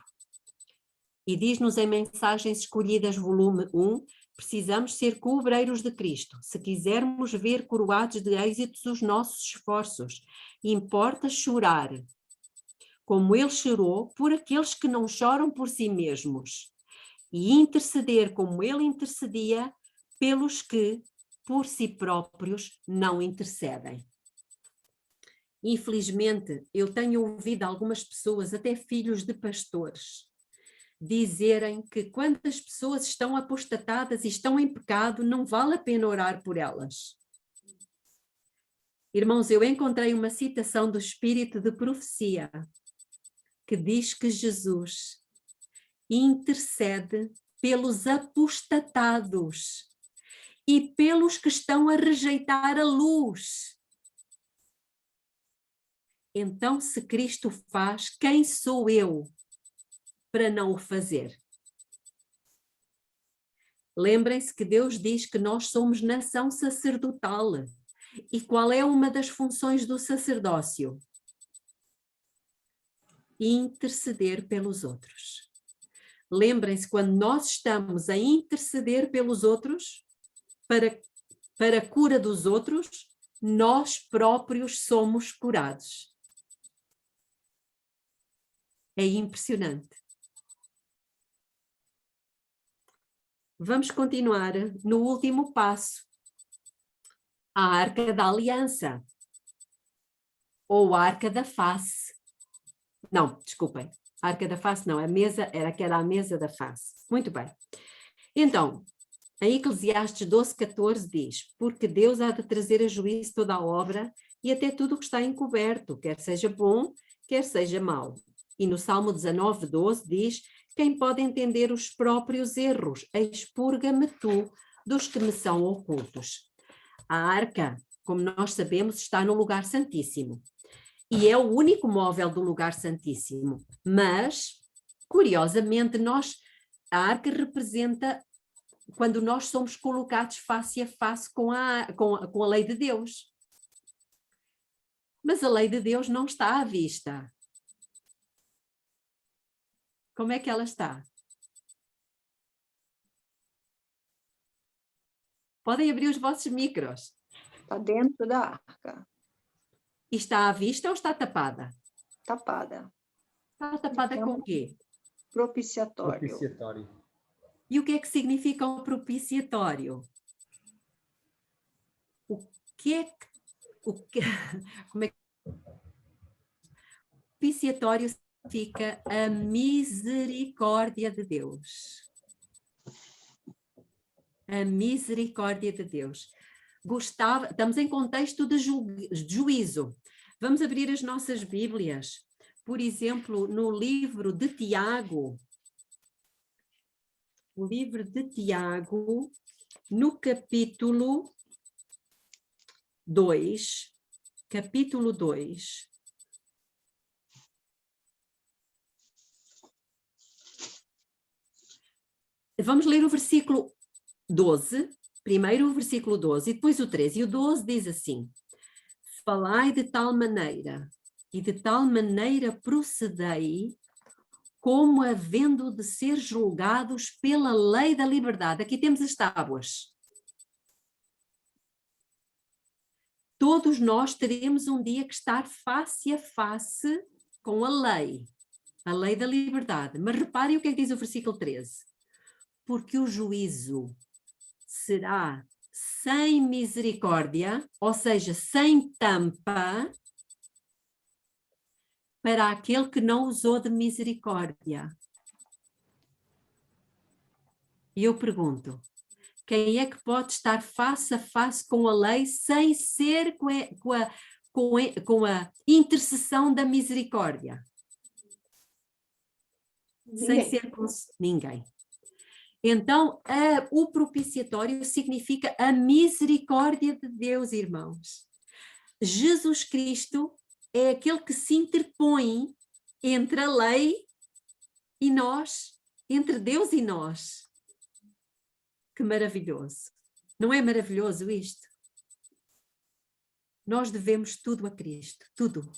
E diz-nos em Mensagens Escolhidas, volume 1, precisamos ser cobreiros de Cristo. Se quisermos ver coroados de êxitos os nossos esforços, importa chorar, como ele chorou por aqueles que não choram por si mesmos, e interceder como ele intercedia pelos que, por si próprios, não intercedem. Infelizmente, eu tenho ouvido algumas pessoas, até filhos de pastores, dizerem que quando as pessoas estão apostatadas e estão em pecado, não vale a pena orar por elas. Irmãos, eu encontrei uma citação do Espírito de Profecia que diz que Jesus intercede pelos apostatados e pelos que estão a rejeitar a luz. Então, se Cristo faz, quem sou eu para não o fazer? Lembrem-se que Deus diz que nós somos nação sacerdotal. E qual é uma das funções do sacerdócio? Interceder pelos outros. Lembrem-se, quando nós estamos a interceder pelos outros, para a cura dos outros, nós próprios somos curados. É impressionante. Vamos continuar no último passo. A Arca da Aliança. Ou a Arca da Face. Não, desculpem. A Arca da Face não, a mesa era que era a mesa da face. Muito bem. Então, em Eclesiastes 12:14 diz: porque Deus há de trazer a juízo toda a obra e até tudo o que está encoberto, quer seja bom, quer seja mau. E no Salmo 19:12 diz: quem pode entender os próprios erros? Expurga-me tu dos que me são ocultos. A arca, como nós sabemos, está no lugar santíssimo. E é o único móvel do lugar santíssimo. Mas, curiosamente, a arca representa quando nós somos colocados face a face com a lei de Deus. Mas a lei de Deus não está à vista. Como é que ela está? Podem abrir os vossos micros. Está dentro da arca, E está à vista ou está tapada? tapada. Está tapada com o quê? Propiciatório. Propiciatório. E o que é que significa o propiciatório? Como é que propiciatório significa a misericórdia de Deus. A misericórdia de Deus. Estamos em contexto de juízo. Vamos abrir as nossas Bíblias. Por exemplo, no livro de Tiago. O livro de Tiago, no capítulo 2. Capítulo 2. Vamos ler o versículo 12, primeiro o versículo 12 e depois o 13. E o 12 diz assim: falai de tal maneira, e de tal maneira procedei, como havendo de ser julgados pela lei da liberdade. Aqui temos as tábuas. Todos nós teremos um dia que estar face a face com a lei da liberdade. Mas reparem o que é que diz o versículo 13. Porque o juízo será sem misericórdia, ou seja, sem tampa, para aquele que não usou de misericórdia. E eu pergunto, quem é que pode estar face a face com a lei sem ser com a intercessão da misericórdia? Sem ser com ninguém. Então, o propiciatório significa a misericórdia de Deus, irmãos. Jesus Cristo é aquele que se interpõe entre a lei e nós, entre Deus e nós. Que maravilhoso. Não é maravilhoso isto? Nós devemos tudo a Cristo, tudo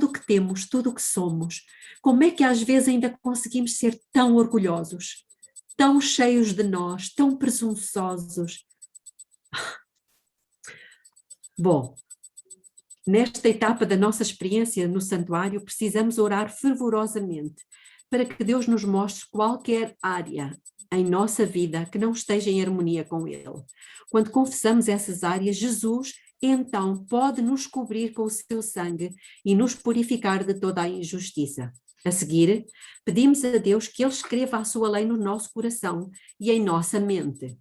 o que temos, tudo o que somos. Como é que às vezes ainda conseguimos ser tão orgulhosos, tão cheios de nós, tão presunçosos? Bom, nesta etapa da nossa experiência no santuário, precisamos orar fervorosamente para que Deus nos mostre qualquer área em nossa vida que não esteja em harmonia com Ele. Quando confessamos essas áreas, Jesus então pode nos cobrir com o seu sangue e nos purificar de toda a injustiça. A seguir, pedimos a Deus que Ele escreva a sua lei no nosso coração e em nossa mente.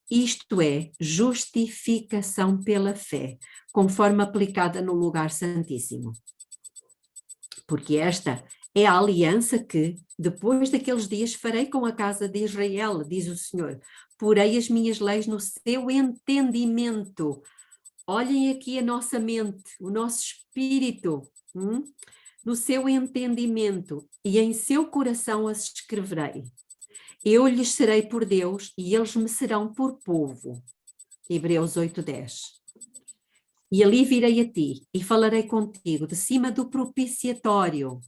Isto é justificação pela fé, conforme aplicada no lugar santíssimo. Porque esta é a aliança que, depois daqueles dias, farei com a casa de Israel, diz o Senhor. Porei as minhas leis no seu entendimento. Olhem aqui a nossa mente, o nosso espírito, no seu entendimento, e em seu coração as escreverei. Eu lhes serei por Deus e eles me serão por povo. Hebreus 8:10. E ali virei a ti e falarei contigo de cima do propiciatório.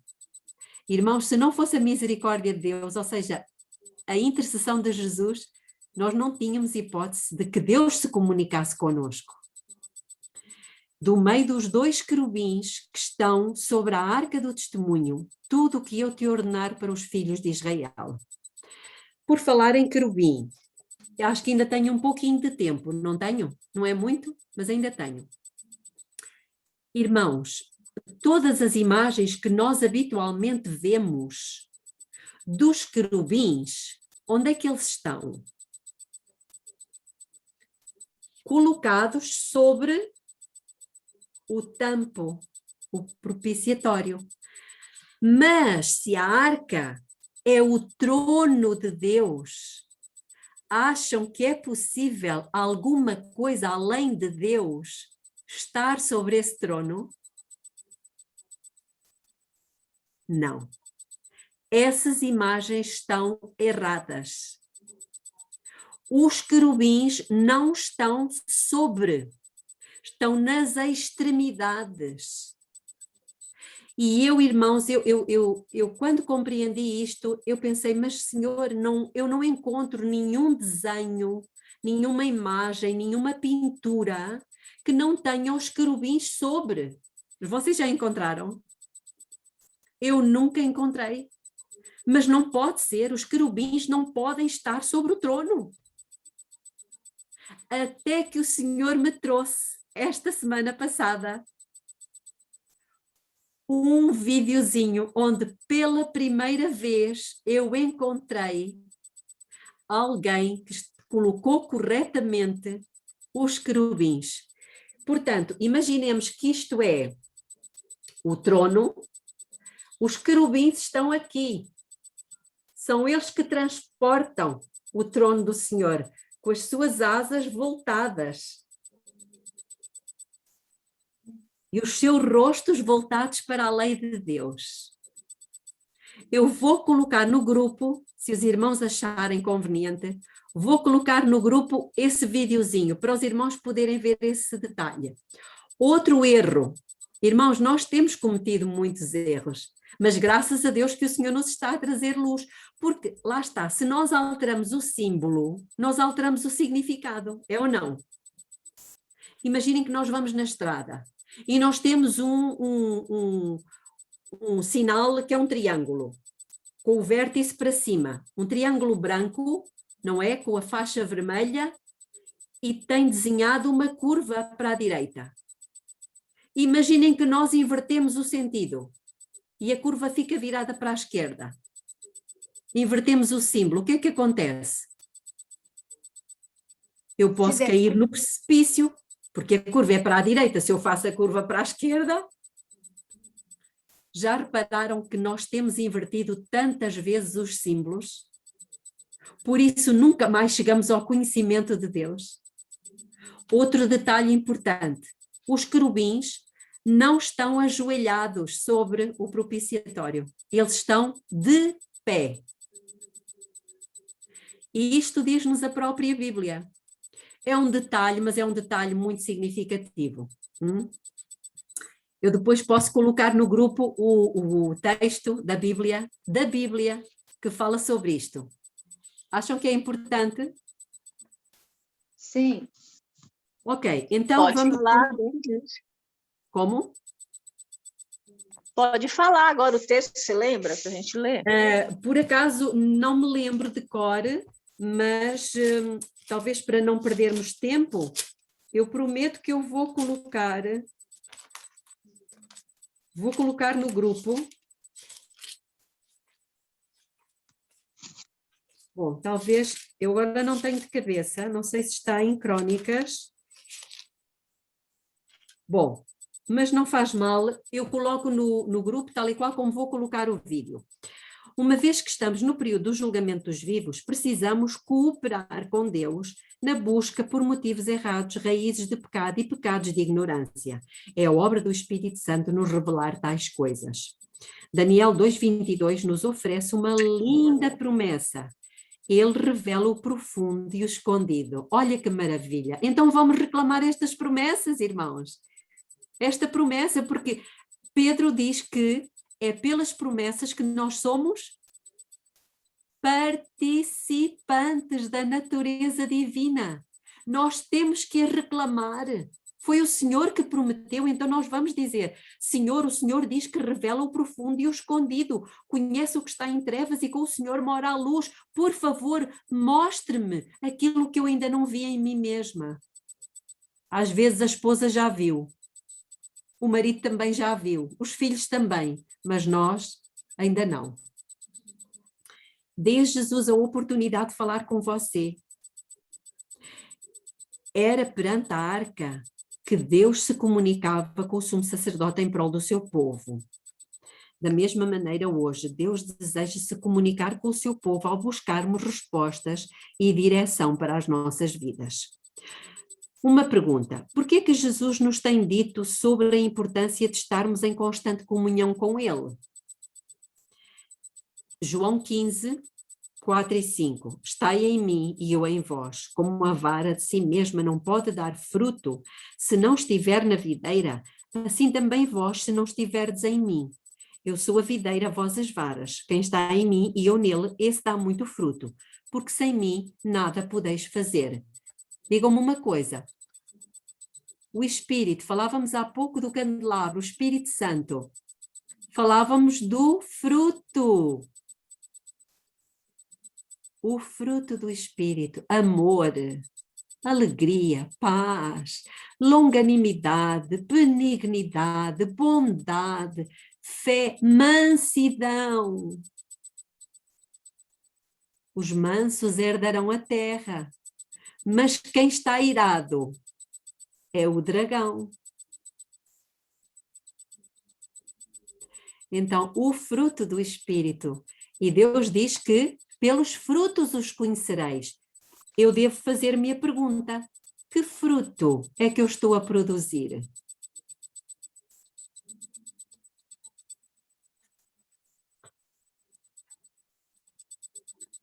Irmãos, se não fosse a misericórdia de Deus, ou seja, a intercessão de Jesus, nós não tínhamos hipótese de que Deus se comunicasse conosco. Do meio dos 2 querubins que estão sobre a arca do testemunho, tudo o que eu te ordenar para os filhos de Israel. Por falar em querubim, acho que ainda tenho um pouquinho de tempo, não tenho? Não é muito, mas ainda tenho. Irmãos, todas as imagens que nós habitualmente vemos dos querubins, onde é que eles estão? Colocados sobre o tampo, o propiciatório. Mas se a arca é o trono de Deus, acham que é possível alguma coisa além de Deus estar sobre esse trono? Não. Essas imagens estão erradas. Os querubins não estão sobre, estão nas extremidades. E eu, irmãos, eu quando compreendi isto, eu pensei, mas Senhor, eu não encontro nenhum desenho, nenhuma imagem, nenhuma pintura que não tenha os querubins sobre. Vocês já encontraram? Eu nunca encontrei. Mas não pode ser, os querubins não podem estar sobre o trono. Até que o Senhor me trouxe, esta semana passada, um videozinho onde pela primeira vez eu encontrei alguém que colocou corretamente os querubins. Portanto, imaginemos que isto é o trono, os querubins estão aqui, são eles que transportam o trono do Senhor, com as suas asas voltadas. E os seus rostos voltados para a lei de Deus. Eu vou colocar no grupo, se os irmãos acharem conveniente, vou colocar no grupo esse videozinho, para os irmãos poderem ver esse detalhe. Outro erro. Irmãos, nós temos cometido muitos erros, mas graças a Deus que o Senhor nos está a trazer luz, porque lá está, se nós alteramos o símbolo, nós alteramos o significado, é ou não? Imaginem que nós vamos na estrada e nós temos um sinal que é um triângulo, com o vértice para cima, um triângulo branco, não é? Com a faixa vermelha e tem desenhado uma curva para a direita. Imaginem que nós invertemos o sentido e a curva fica virada para a esquerda. Invertemos o símbolo, o que é que acontece? Eu posso cair no precipício, porque a curva é para a direita, se eu faço a curva para a esquerda. Já repararam que nós temos invertido tantas vezes os símbolos? Por isso nunca mais chegamos ao conhecimento de Deus. Outro detalhe importante, os querubins não estão ajoelhados sobre o propiciatório, eles estão de pé. E isto diz-nos a própria Bíblia. É um detalhe, mas é um detalhe muito significativo. Eu depois posso colocar no grupo o texto da Bíblia, que fala sobre isto. Acham que é importante? Sim. Ok, então Pode vamos... falar. Como? Pode falar agora o texto, você lembra para a gente ler? Por acaso não me lembro de cor, mas talvez para não perdermos tempo, eu prometo que eu vou colocar no grupo. Bom, talvez, eu agora não tenho de cabeça, não sei se está em Crônicas. Bom, mas não faz mal, eu coloco no grupo tal e qual como vou colocar o vídeo. Uma vez que estamos no período do julgamento dos vivos, precisamos cooperar com Deus na busca por motivos errados, raízes de pecado e pecados de ignorância. É a obra do Espírito Santo nos revelar tais coisas. Daniel 2:22 nos oferece uma linda promessa. Ele revela o profundo e o escondido. Olha que maravilha. Então vamos reclamar estas promessas, irmãos. Esta promessa, porque Pedro diz que é pelas promessas que nós somos participantes da natureza divina. Nós temos que reclamar. Foi o Senhor que prometeu, então nós vamos dizer, Senhor, o Senhor diz que revela o profundo e o escondido, conhece o que está em trevas e com o Senhor mora a luz. Por favor, mostre-me aquilo que eu ainda não vi em mim mesma. Às vezes a esposa já viu, o marido também já viu, os filhos também, mas nós ainda não. Dê Jesus a oportunidade de falar com você. Era perante a arca que Deus se comunicava com o sumo sacerdote em prol do seu povo. Da mesma maneira, hoje, Deus deseja se comunicar com o seu povo ao buscarmos respostas e direção para as nossas vidas. Uma pergunta: por que é que Jesus nos tem dito sobre a importância de estarmos em constante comunhão com Ele? João 15, 4 e 5. Estai em mim e eu em vós, como uma vara de si mesma não pode dar fruto se não estiver na videira, assim também vós, se não estiverdes em mim. Eu sou a videira, vós as varas. Quem está em mim e eu nele, esse dá muito fruto, porque sem mim nada podeis fazer. Digam-me uma coisa. O Espírito, falávamos há pouco do candelabro, o Espírito Santo. Falávamos do fruto. O fruto do Espírito, amor, alegria, paz, longanimidade, benignidade, bondade, fé, mansidão. Os mansos herdarão a terra, mas quem está irado é o dragão. Então, o fruto do Espírito. E Deus diz que pelos frutos os conhecereis. Eu devo fazer-me a pergunta: que fruto é que eu estou a produzir?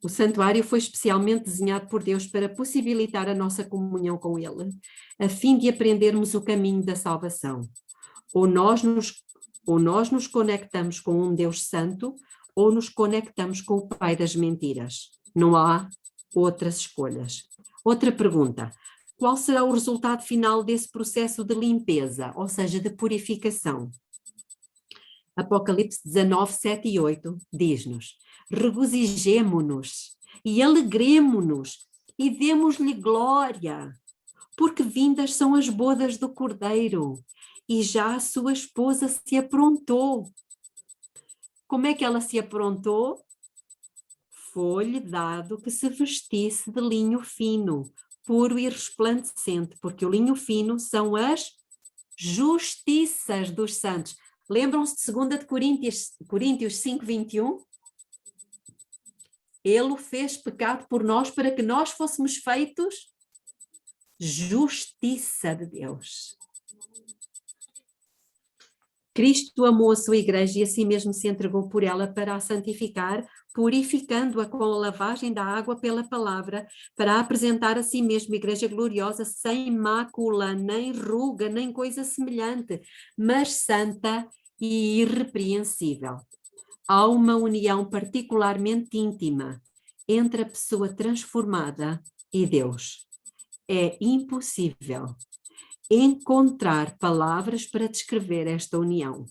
O santuário foi especialmente desenhado por Deus para possibilitar a nossa comunhão com Ele, a fim de aprendermos o caminho da salvação. Ou nós nos conectamos com um Deus santo, ou nos conectamos com o pai das mentiras. Não há outras escolhas. Outra pergunta: qual será o resultado final desse processo de limpeza, ou seja, de purificação? Apocalipse 19, 7 e 8 diz-nos: regozijemo-nos e alegremo-nos e demos-lhe glória, porque vindas são as bodas do Cordeiro e já a sua esposa se aprontou. Como é que ela se aprontou? Foi-lhe dado que se vestisse de linho fino, puro e resplandecente, porque o linho fino são as justiças dos santos. Lembram-se de 2 Coríntios 5, 21? Ele o fez pecado por nós para que nós fôssemos feitos justiça de Deus. Cristo amou a sua igreja e a si mesmo se entregou por ela para a santificar, purificando-a com a lavagem da água pela palavra, para a apresentar a si mesmo igreja gloriosa, sem mácula, nem ruga, nem coisa semelhante, mas santa e irrepreensível. Há uma união particularmente íntima entre a pessoa transformada e Deus. É impossível encontrar palavras para descrever esta união.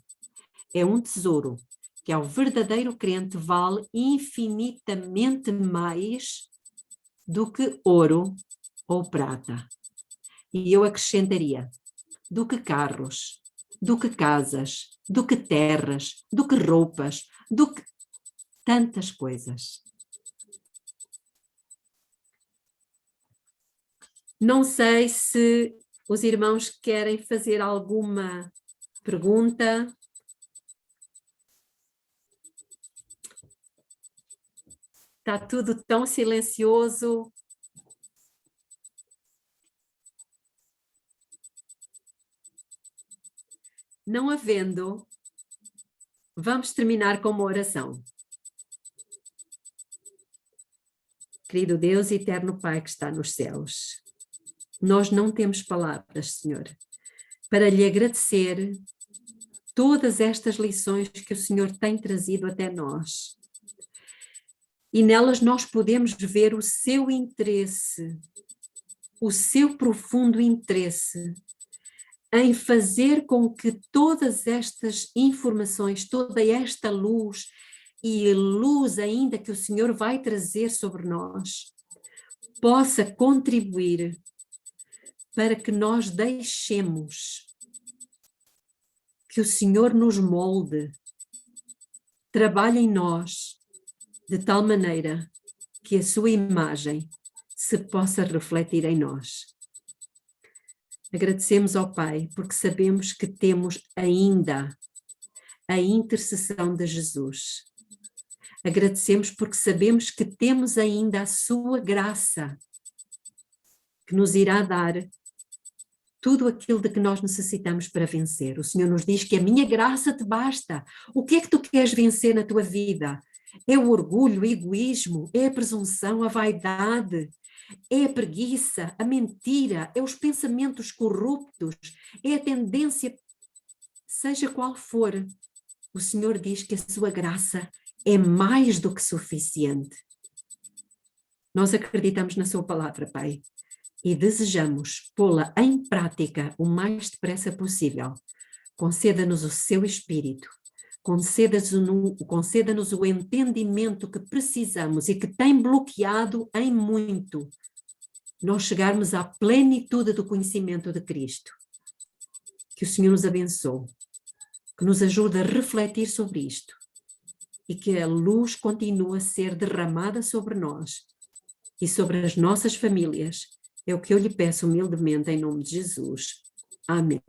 É um tesouro que ao verdadeiro crente vale infinitamente mais do que ouro ou prata. E eu acrescentaria, do que carros, do que casas, do que terras, do que roupas, do que tantas coisas. Não sei se os irmãos querem fazer alguma pergunta. Está tudo tão silencioso. Não havendo, vamos terminar com uma oração. Querido Deus e eterno Pai que está nos céus, nós não temos palavras, Senhor, para lhe agradecer todas estas lições que o Senhor tem trazido até nós. E nelas nós podemos ver o seu interesse, o seu profundo interesse em fazer com que todas estas informações, toda esta luz e luz ainda que o Senhor vai trazer sobre nós, possa contribuir para que nós deixemos que o Senhor nos molde, trabalhe em nós, de tal maneira que a sua imagem se possa refletir em nós. Agradecemos ao Pai porque sabemos que temos ainda a intercessão de Jesus. Agradecemos porque sabemos que temos ainda a sua graça, que nos irá dar tudo aquilo de que nós necessitamos para vencer. O Senhor nos diz que a minha graça te basta. O que é que tu queres vencer na tua vida? É o orgulho, o egoísmo, é a presunção, a vaidade, é a preguiça, a mentira, é os pensamentos corruptos, é a tendência, seja qual for. O Senhor diz que a sua graça é mais do que suficiente. Nós acreditamos na sua palavra, Pai, e desejamos pô-la em prática o mais depressa possível. Conceda-nos o seu Espírito, conceda-nos o entendimento que precisamos e que tem bloqueado em muito nós chegarmos à plenitude do conhecimento de Cristo. Que o Senhor nos abençoe, que nos ajude a refletir sobre isto e que a luz continue a ser derramada sobre nós e sobre as nossas famílias. É o que eu lhe peço humildemente em nome de Jesus. Amém.